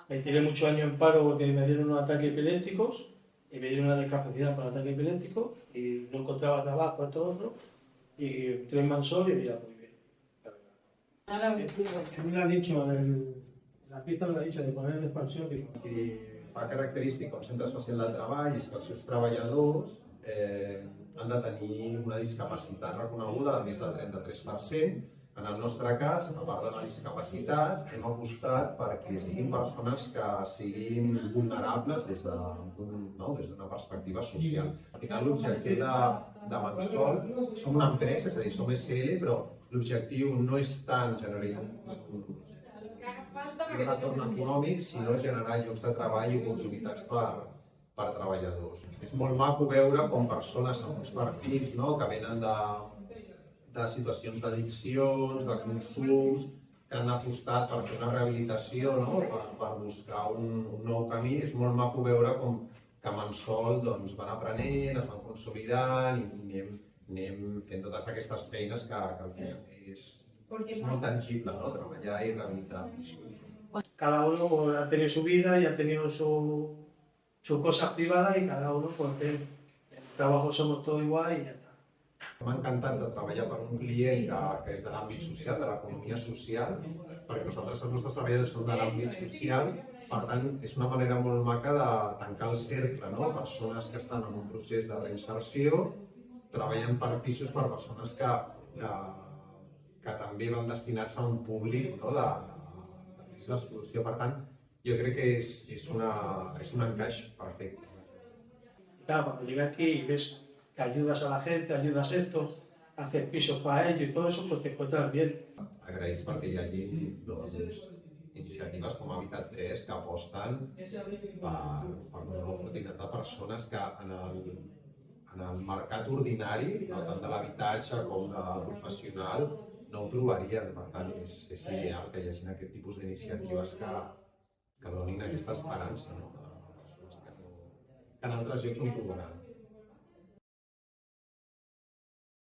Me tiré muchos años en paro porque me dieron unos ataques epilépticos y me dieron una discapacidad por ataque epiléptico y no encontraba trabajo a todo otro y entré en Mansol y mira, muy bien, la verdad. Él me ha dicho, la pista me lo ha dicho de poner en expansión que fa característic com centre especial de treball és que els seus treballadors han de tenir una discapacitat reconeguda de més del 33%. En el nostre cas, a part de la discapacitat, hem apostat perquè siguin persones que siguin vulnerables des d'una perspectiva social. Al final, l'objectiu de Mansol, som una empresa, és a dir, som SL, però l'objectiu no és tant generar un retorn econòmic, sinó generar llocs de treball i oportunitats per treballadors. És molt maco veure com persones amb uns perfils que venen de situacions d'addiccions, de consums, que han apostat per fer una rehabilitació, per buscar un nou camí. És molt maco veure com que a Mansol van aprenent, es van consolidant i anem fent totes aquestes feines que al final és molt tangible, treballar i rehabilitar. Cada uno ha tenido su vida y ha tenido sus cosas privadas y cada uno pues en el trabajo somos todos igual y ya está. Estem encantats de treballar per un client que és de l'àmbit social, de l'economia social, perquè nosaltres, els nostres treballadors, són de l'àmbit social. Per tant, és una manera molt maca de tancar el cercle, persones que estan en un procés de reinserció, treballen per pisos per persones que també van destinats a un públic de risc d'exclusió. Per tant, jo crec que és un encaix perfecte. Claro, cuando llegas aquí y ves que ayudas a la gente, ayudas esto, haces pisos para ellos y todo eso, pues te encuentras bien. Agraïts perquè hi hagi iniciatives com Habitat 3 que aposten per donar l'oportunitat a persones que en el mercat ordinari, tant de l'habitatge com del professional, no ho trobarien. Per tant, és ideal que hi hagi aquest tipus d'iniciatives que donin aquesta esperança a persones que en altres llocs no ho trobaran.